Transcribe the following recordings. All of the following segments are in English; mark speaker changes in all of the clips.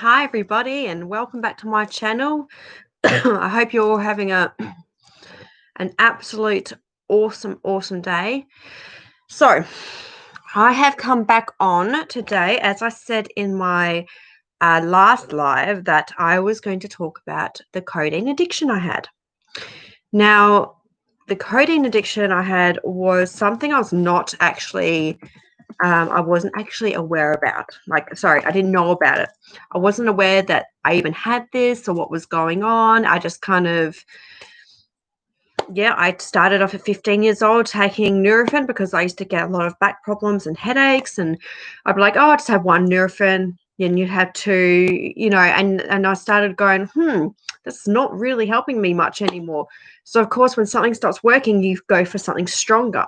Speaker 1: Hi everybody and welcome back to my channel. I hope you're all having an absolute awesome day. So, I have come back on today, as I said in my last live, that I was going to talk about the codeine addiction I had. Now, the codeine addiction I had was something I was not actually I wasn't actually aware about. I didn't know about it. I wasn't aware that I even had this or what was going on. I just kind of, I started off at 15 years old taking Nurofen because I used to get a lot of back problems and headaches. And I'd be like, oh, I just have one Nurofen. And you'd have two, and I started going, that's not really helping me much anymore. So, of course, when something stops working, you go for something stronger.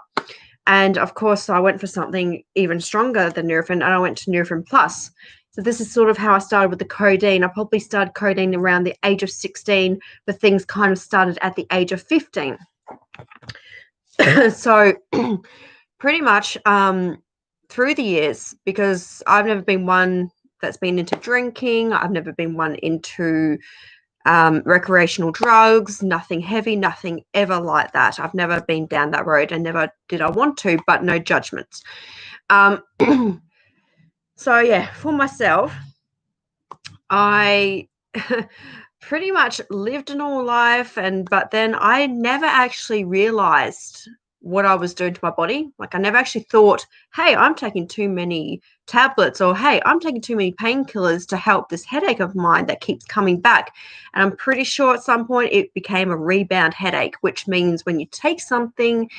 Speaker 1: And of course, I went for something even stronger than Nurofen, and I went to Nurofen Plus. So this is sort of how I started with the codeine. I probably started codeine around the age of 16, but things kind of started at the age of 15. So pretty much through the years, because I've never been one that's been into drinking. I've never been one into recreational drugs, nothing heavy, nothing ever like that. I've never been down that road and never did I want to, but no judgments. So yeah, for myself, I pretty much lived a normal life, but then I never actually realized what I was doing to my body. Like I never actually thought, hey, I'm taking too many tablets, or hey, I'm taking too many painkillers to help this headache of mine that keeps coming back. And I'm pretty sure at some point it became a rebound headache, which means when you take something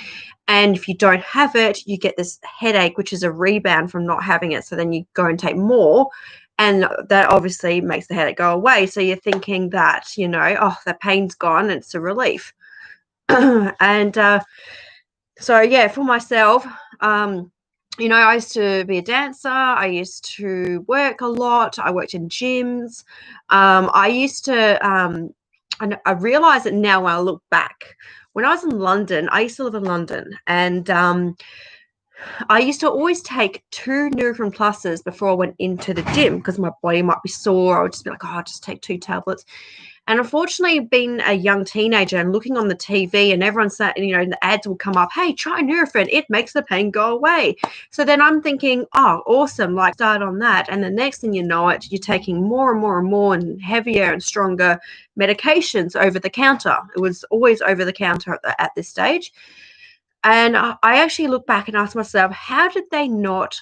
Speaker 1: and if you don't have it, you get this headache, which is a rebound from not having it. So then you go and take more. And that obviously makes the headache go away. So you're thinking that, oh, the pain's gone. It's a relief. And so, yeah, for myself, I used to be a dancer. I used to work a lot. I worked in gyms. I used to, and I realize it now when I look back. When I was in London, I used to live in London, and I used to always take 2 Nurofen Pluses before I went into the gym because my body might be sore. I would just be like, oh, I'll just take 2 tablets. And unfortunately, being a young teenager and looking on the TV and everyone's saying, the ads will come up, hey, try Nurofen. It makes the pain go away. So then I'm thinking, oh, awesome, like start on that. And the next thing you know it, you're taking more and more and more and heavier and stronger medications over the counter. It was always over the counter at this stage. And I actually look back and ask myself, how did they not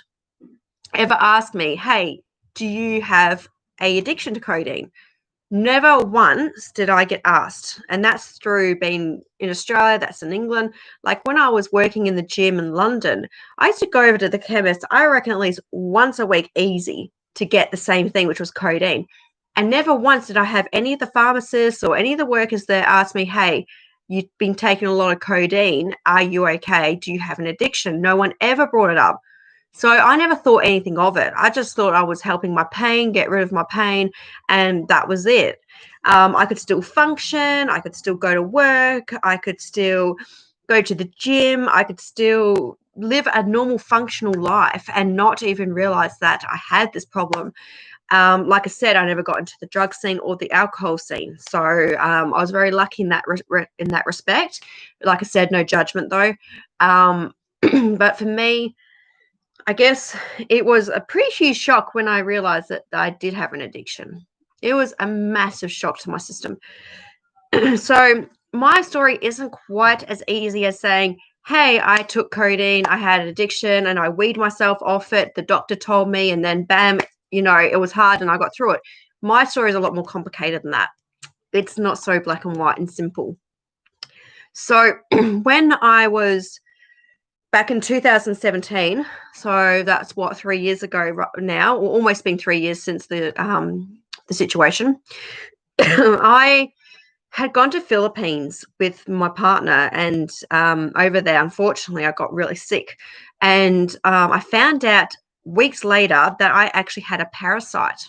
Speaker 1: ever ask me, hey, do you have a addiction to codeine? Never once did I get asked. And that's through being in Australia, that's in England. Like when I was working in the gym in London, I used to go over to the chemist, I reckon at least once a week easy to get the same thing, which was codeine. And never once did I have any of the pharmacists or any of the workers there ask me, hey, you've been taking a lot of codeine. Are you okay? Do you have an addiction? No one ever brought it up. So I never thought anything of it. I just thought I was helping my pain, get rid of my pain, and that was it. I could still function. I could still go to work. I could still go to the gym. I could still live a normal functional life and not even realize that I had this problem. Like I said, I never got into the drug scene or the alcohol scene. So I was very lucky in that respect. Like I said, no judgment though. But for me, I guess it was a pretty huge shock when I realized that I did have an addiction. It was a massive shock to my system. So my story isn't quite as easy as saying, hey, I took codeine, I had an addiction, and I weed myself off it. The doctor told me, and then bam, it was hard and I got through it. My story is a lot more complicated than that. It's not so black and white and simple. So when I was back in 2017, so that's what 3 years ago now, or almost been 3 years since the situation. I had gone to Philippines with my partner, and over there, unfortunately, I got really sick, and I found out weeks later that I actually had a parasite,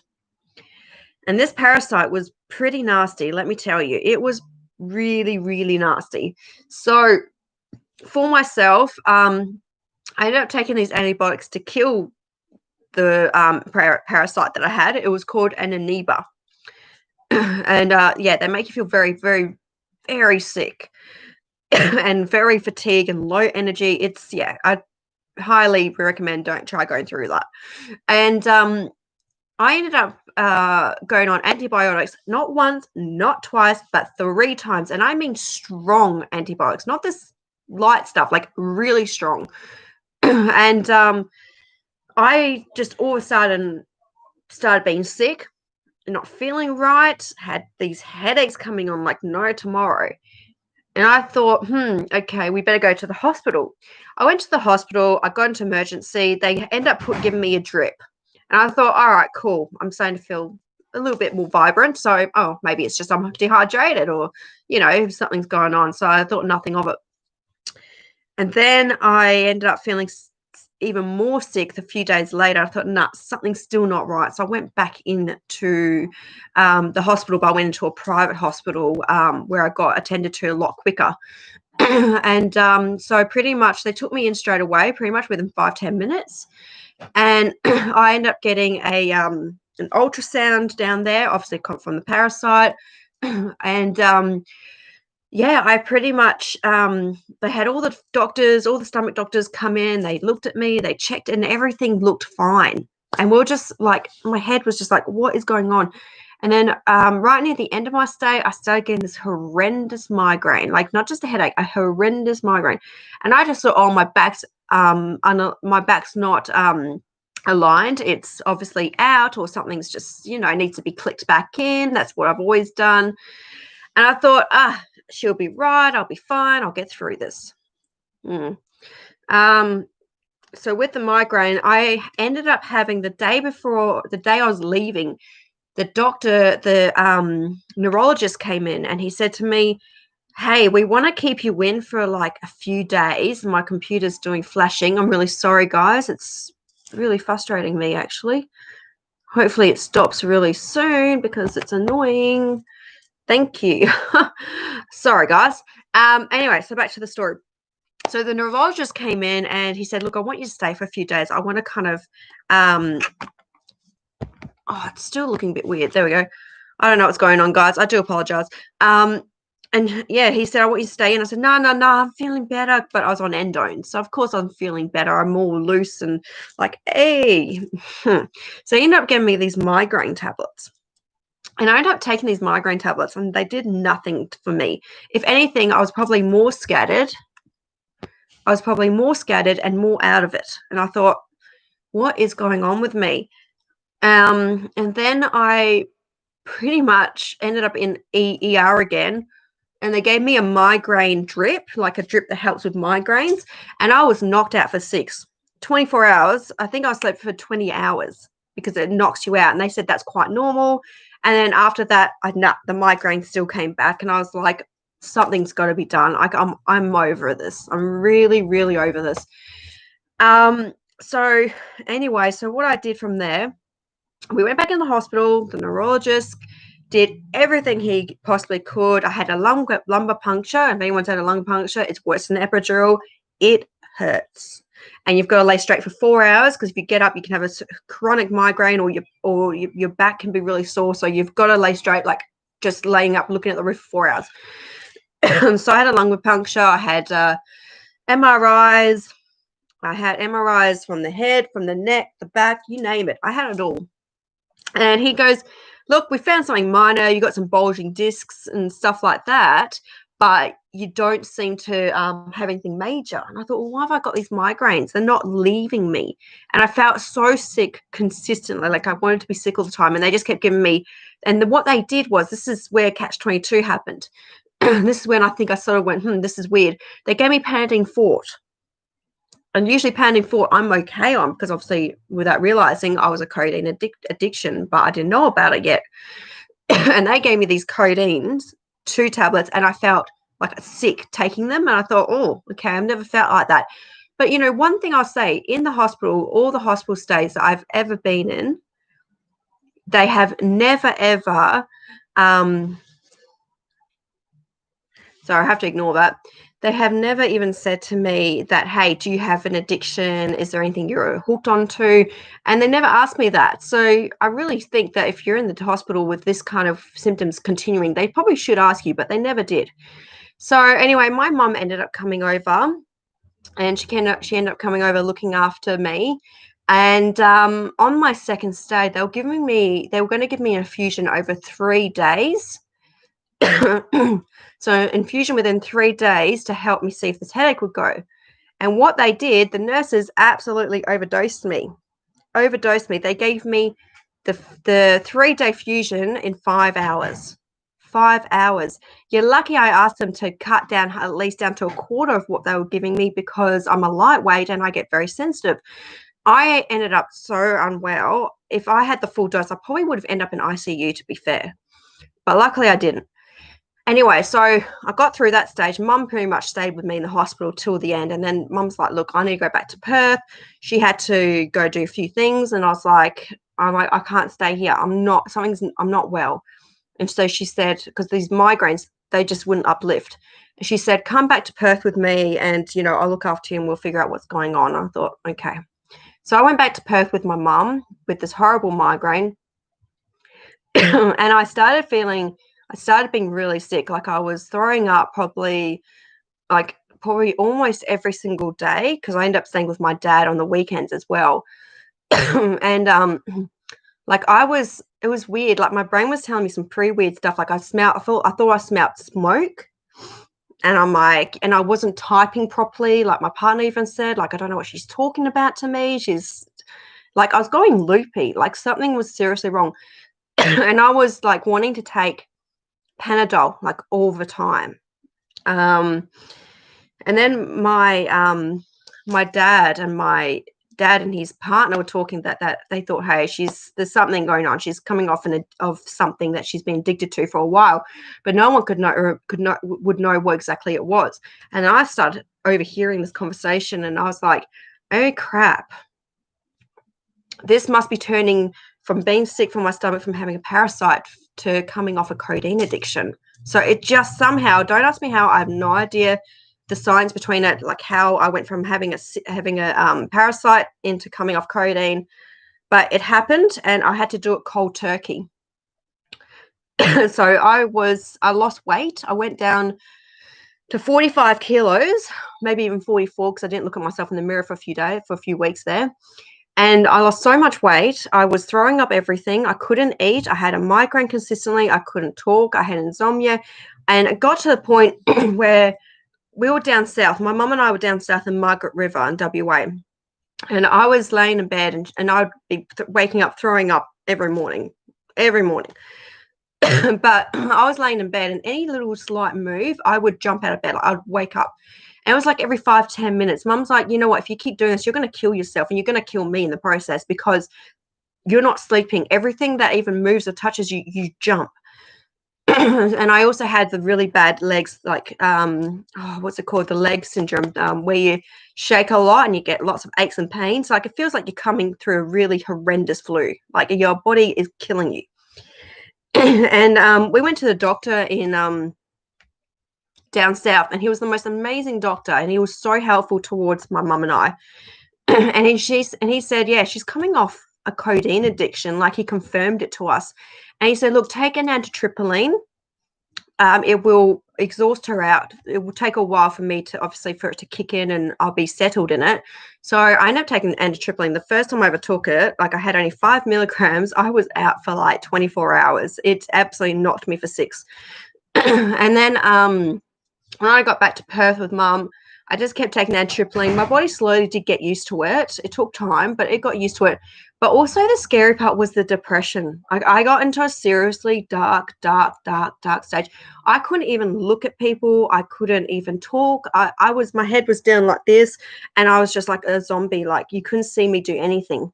Speaker 1: and this parasite was pretty nasty. Let me tell you, it was really, really nasty. So for myself, I ended up taking these antibiotics to kill the parasite that I had. It was called an amoeba. And yeah, they make you feel very, very, very sick and very fatigued and low energy. It's, yeah, I highly recommend don't try going through that. And I ended up going on antibiotics, not once, not twice, but 3 times. And I mean strong antibiotics, not this light stuff, like really strong. And I just all of a sudden started being sick and not feeling right, had these headaches coming on like no tomorrow. And I thought, okay, we better go to the hospital. I went to the hospital. I got into emergency. They end up giving me a drip. And I thought, all right, cool. I'm starting to feel a little bit more vibrant. So, oh, maybe it's just I'm dehydrated or, something's going on. So I thought nothing of it. And then I ended up feeling even more sick a few days later. I thought, nah, something's still not right. So I went back into the hospital, but I went into a private hospital where I got attended to a lot quicker. And so pretty much they took me in straight away, pretty much within 5-10 minutes. And I ended up getting an ultrasound down there, obviously come from the parasite. And yeah, I pretty much they had all the doctors, all the stomach doctors come in, they looked at me, they checked, and everything looked fine. And we were just like, my head was just like, what is going on? And then right near the end of my stay, I started getting this horrendous migraine, like not just a headache, a horrendous migraine. And I just thought, oh, my back's not aligned. It's obviously out, or something's just, needs to be clicked back in. That's what I've always done. And I thought, she'll be right. I'll be fine. I'll get through this. So with the migraine, I ended up having the day I was leaving, the neurologist came in and he said to me, hey, we want to keep you in for like a few days. My computer's doing flashing. I'm really sorry, guys. It's really frustrating me, actually. Hopefully it stops really soon because it's annoying. Thank you. Sorry, guys. Anyway, so back to the story. So the neurologist came in and he said, look, I want you to stay for a few days. I want to kind of, it's still looking a bit weird. There we go. I don't know what's going on, guys. I do apologize. And yeah, he said, I want you to stay in. I said, no, I'm feeling better. But I was on endone. So, of course, I'm feeling better. I'm more loose and like, hey. So he ended up giving me these migraine tablets. And I ended up taking these migraine tablets and they did nothing for me. If anything, I was probably more scattered. And more out of it. And I thought, what is going on with me? And then I pretty much ended up in ER again. And they gave me a migraine drip, like a drip that helps with migraines. And I was knocked out for 24 hours. I think I slept for 20 hours because it knocks you out. And they said that's quite normal. And then after that, the migraine still came back. And I was like, something's got to be done. I'm over this. I'm really, really over this. So anyway, so what I did from there, we went back in the hospital. The neurologist did everything he possibly could. I had a lumbar puncture. If anyone's had a lung puncture, it's worse than epidural. It hurts. And you've got to lay straight for 4 hours because if you get up, you can have a chronic migraine or your back can be really sore. So you've got to lay straight, like just laying up, looking at the roof for 4 hours. So I had a lumbar puncture. I had MRIs. I had MRIs from the head, from the neck, the back, you name it. I had it all. And he goes, look, we found something minor. You got some bulging discs and stuff like that, but you don't seem to have anything major. And I thought, well, why have I got these migraines? They're not leaving me. And I felt so sick consistently. Like I wanted to be sick all the time. And they just kept giving me, and what they did was, this is where Catch-22 happened. This is when I think I sort of went, this is weird. They gave me Panadeine Forte. And usually Panadeine Forte I'm okay on because obviously without realizing I was a codeine addiction, but I didn't know about it yet. And they gave me these codeines, 2 tablets, and I felt like sick taking them. And I thought, oh, okay, I've never felt like that. But, one thing I'll say, in the hospital, all the hospital stays that I've ever been in, they have never, ever, sorry, I have to ignore that. They have never even said to me that, hey, do you have an addiction? Is there anything you're hooked onto? And they never asked me that. So I really think that if you're in the hospital with this kind of symptoms continuing, they probably should ask you, but they never did. So anyway, my mum ended up coming over, and she ended up coming over looking after me. And on my second stay, they were going to give me an infusion over 3 days. So infusion within 3 days to help me see if this headache would go. And what they did, the nurses absolutely overdosed me. They gave me the 3-day fusion in 5 hours. 5 hours. You're lucky I asked them to cut down at least down to a quarter of what they were giving me, because I'm a lightweight and I get very sensitive. I ended up so unwell. If I had the full dose, I probably would have ended up in ICU, to be fair. But luckily I didn't. Anyway, so I got through that stage. Mum pretty much stayed with me in the hospital till the end. And then Mum's like, look, I need to go back to Perth. She had to go do a few things. And I was like, I can't stay here. I'm not well. And so she said, because these migraines, they just wouldn't uplift. And she said, come back to Perth with me and, I'll look after you and we'll figure out what's going on. I thought, okay. So I went back to Perth with my mum with this horrible migraine. And I started being really sick. Like, I was throwing up probably almost every single day, because I ended up staying with my dad on the weekends as well. And it was weird. Like, my brain was telling me some pretty weird stuff. Like, I thought I smelled smoke. And I'm like, and I wasn't typing properly. Like, my partner even said, like, I don't know what she's talking about to me. She's like, I was going loopy. Like, something was seriously wrong. And I was like wanting to take Panadol like all the time. And then my dad and his partner were talking that they thought, hey, there's something going on. She's coming off of something that she's been addicted to for a while, but no one would know what exactly it was. And I started overhearing this conversation, and I was like, oh crap, this must be turning from being sick from my stomach from having a parasite to coming off a codeine addiction. So it just somehow, don't ask me how, I have no idea the science between it, like how I went from having a parasite into coming off codeine, but it happened and I had to do it cold turkey. So I lost weight. I went down to 45 kilos, maybe even 44, because I didn't look at myself in the mirror for a few weeks there. And I lost so much weight. I was throwing up everything. I couldn't eat. I had a migraine consistently. I couldn't talk. I had insomnia. And it got to the point where we were down south. My mum and I were down south in Margaret River in WA. And I was laying in bed and I'd be waking up, throwing up every morning. But I was laying in bed, and any little slight move, I would jump out of bed. I'd wake up. And it was like every 5-10 minutes. Mum's like, you know what, if you keep doing this, you're going to kill yourself, and you're going to kill me in the process, because you're not sleeping. Everything that even moves or touches you, you jump. And I also had the really bad legs, like, what's it called? The leg syndrome, where you shake a lot and you get lots of aches and pains. Like, it feels like you're coming through a really horrendous flu. Like, your body is killing you. And we went to the doctor in down south, and he was the most amazing doctor, and he was so helpful towards my mum and I. And he said, yeah, she's coming off a codeine addiction. Like, he confirmed it to us. And he said, look, take an antitriptyline. It will exhaust her out. It will take a while for it to kick in, and I'll be settled in it. So I ended up taking antitriptyline. The first time I ever took it, like, I had only 5 milligrams. I was out for like 24 hours. It absolutely knocked me for 6. And then when I got back to Perth with Mum, I just kept taking antitriptyline. My body slowly did get used to it. It took time, but it got used to it. But also the scary part was the depression. I got into a seriously dark stage. I couldn't even look at people. I couldn't even talk. My head was down like this, and I was just like a zombie. Like, you couldn't see me do anything.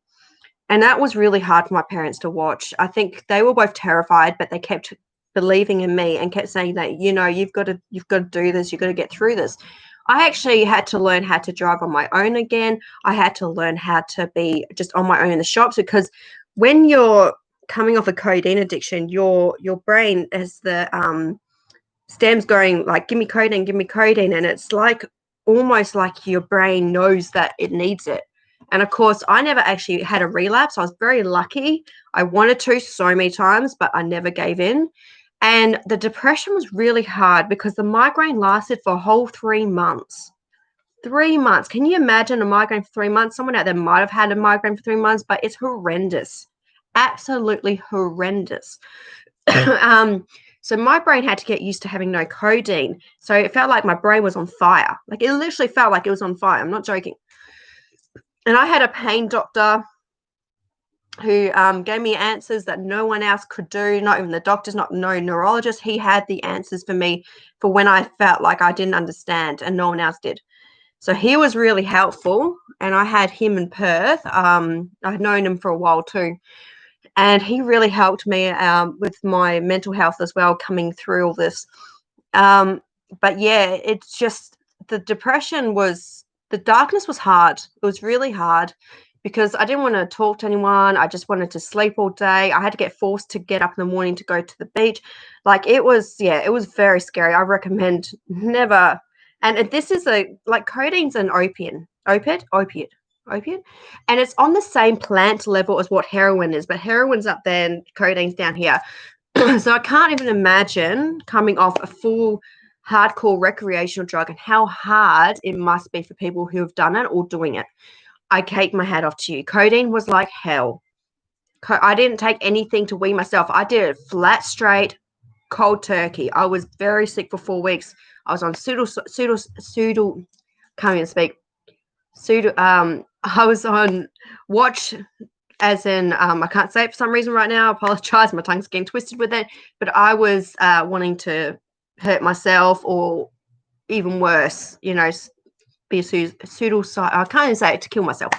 Speaker 1: And that was really hard for my parents to watch. I think they were both terrified, but they kept believing in me and kept saying that, you've got to do this. You've got to get through this. I actually had to learn how to drive on my own again. I had to learn how to be just on my own in the shops, because when you're coming off a codeine addiction, your brain has the Stem's going like, give me codeine. And it's like almost like your brain knows that it needs it. And of course, I never actually had a relapse. I was very lucky. I wanted to so many times, but I never gave in. And the depression was really hard because the migraine lasted for a whole 3 months. 3 months. Can you imagine a migraine for 3 months? Someone out there might have had a migraine for 3 months, but it's horrendous. Absolutely horrendous. So my brain had to get used to having no codeine. So it felt like my brain was on fire. Like it literally felt like it was on fire. I'm not joking. And I had a pain doctor who gave me answers that no one else could do, not even the doctors, not no neurologist. He had the answers for me for when I felt like I didn't understand and no one else did. So he was really helpful, and I had him in Perth. I'd known him for a while too, and he really helped me with my mental health as well, coming through all this. But yeah, it's just the depression was, the darkness was hard. It was really hard because I didn't want to talk to anyone. I just wanted to sleep all day. I had to get forced to get up in the morning to go to the beach. Like it was, yeah, it was very scary. I recommend never. And this is like codeine's an opiate, and it's on the same plant level as what heroin is, but heroin's up there and codeine's down here. So I can't even imagine coming off a full hardcore recreational drug and how hard it must be for people who have done it or doing it. I take my hat off to you. Codeine was like hell. I didn't take anything to wean myself. I did it flat straight, cold turkey. I was very sick for 4 weeks. I was on can't even speak. I was on watch, as in, I can't say it for some reason right now. I apologize. My tongue's getting twisted with it. But I was wanting to hurt myself or even worse, be a suicide. I can't even say it, to kill myself.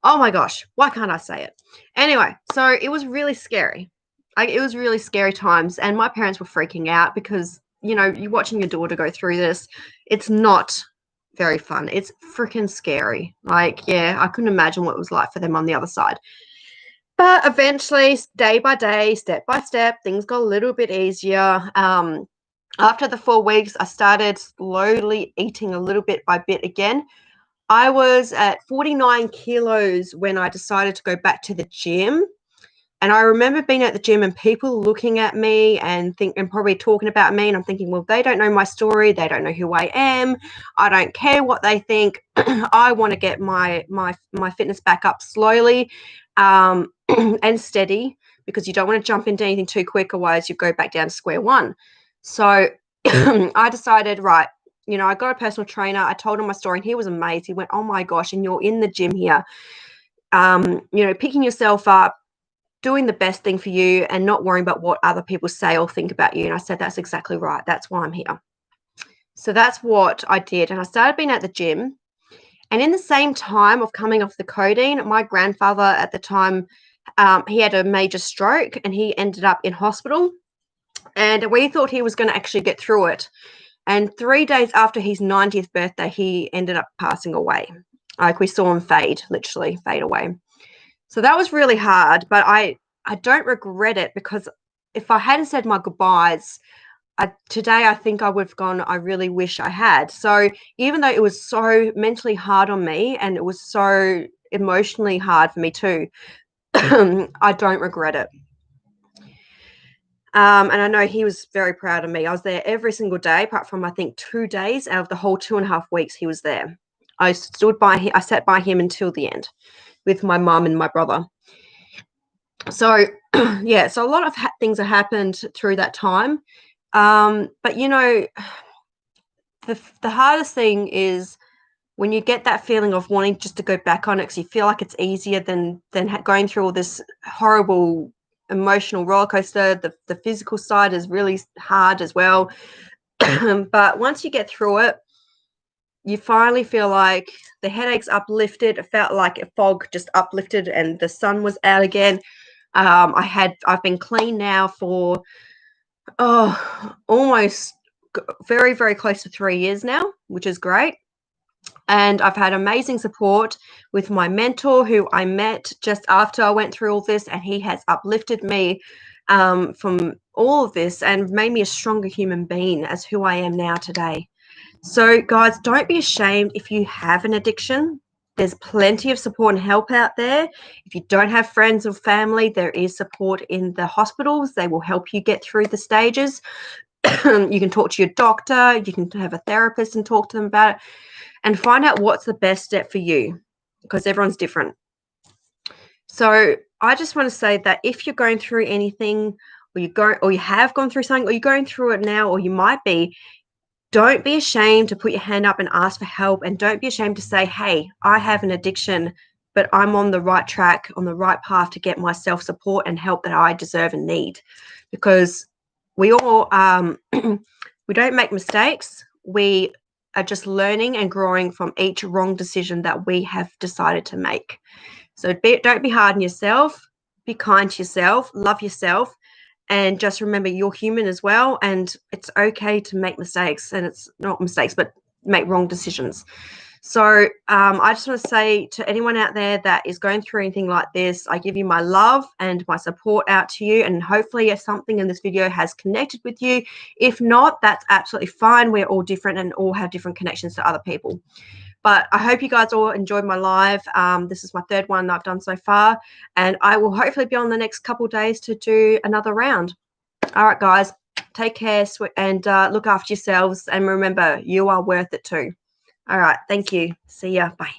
Speaker 1: Oh my gosh, why can't I say it? Anyway, so it was really scary. It was really scary times, and my parents were freaking out because, you're watching your daughter go through this. It's not very fun. It's freaking scary. Like, yeah, I couldn't imagine what it was like for them on the other side. But eventually, day by day, step by step, things got a little bit easier. After the 4 weeks, I started slowly eating a little bit by bit again. I was at 49 kilos when I decided to go back to the gym. And I remember being at the gym and people looking at me and probably talking about me. And I'm thinking, well, they don't know my story. They don't know who I am. I don't care what they think. I want to get my fitness back up slowly and steady, because you don't want to jump into anything too quick, otherwise you go back down to square one. So I decided, right, I got a personal trainer. I told him my story and he was amazed. He went, oh my gosh, and you're in the gym here, picking yourself up, doing the best thing for you and not worrying about what other people say or think about you. And I said, that's exactly right. That's why I'm here. So that's what I did. And I started being at the gym. And in the same time of coming off the codeine, my grandfather at the time, he had a major stroke and he ended up in hospital. And we thought he was going to actually get through it. And 3 days after his 90th birthday, he ended up passing away. Like, we saw him literally fade away. So that was really hard, but I don't regret it, because if I hadn't said my goodbyes, today I think I would have gone, I really wish I had. So even though it was so mentally hard on me and it was so emotionally hard for me too, I don't regret it. And I know he was very proud of me. I was there every single day, apart from I think 2 days out of the whole 2.5 weeks he was there. I sat by him until the end with my mum and my brother. So yeah, so a lot of things have happened through that time. But the hardest thing is when you get that feeling of wanting just to go back on it, because you feel like it's easier than going through all this horrible emotional roller coaster. The physical side is really hard as well. But once you get through it, you finally feel like the headache's uplifted. It felt like a fog just uplifted and the sun was out again. I've been clean now for almost very, very close to 3 years now, which is great. And I've had amazing support with my mentor, who I met just after I went through all this, and he has uplifted me from all of this and made me a stronger human being as who I am now today. So, guys, don't be ashamed if you have an addiction. There's plenty of support and help out there. If you don't have friends or family, there is support in the hospitals. They will help you get through the stages. You can talk to your doctor, you can have a therapist and talk to them about it and find out what's the best step for you because everyone's different. So I just want to say that if you're going through anything or you have gone through something or you're going through it now or you might be, don't be ashamed to put your hand up and ask for help, and don't be ashamed to say, hey, I have an addiction, but I'm on the right track, on the right path to get my self-support and help that I deserve and need. Because we all we don't make mistakes. We are just learning and growing from each wrong decision that we have decided to make. So don't be hard on yourself. Be kind to yourself. Love yourself. And just remember, you're human as well. And it's okay to make mistakes. And it's not mistakes, but make wrong decisions. So I just want to say to anyone out there that is going through anything like this, I give you my love and my support out to you. And hopefully if something in this video has connected with you. If not, that's absolutely fine. We're all different and all have different connections to other people. But I hope you guys all enjoyed my live. This is my third one I've done so far. And I will hopefully be on the next couple of days to do another round. All right, guys, take care and look after yourselves. And remember, you are worth it too. All right. Thank you. See ya. Bye.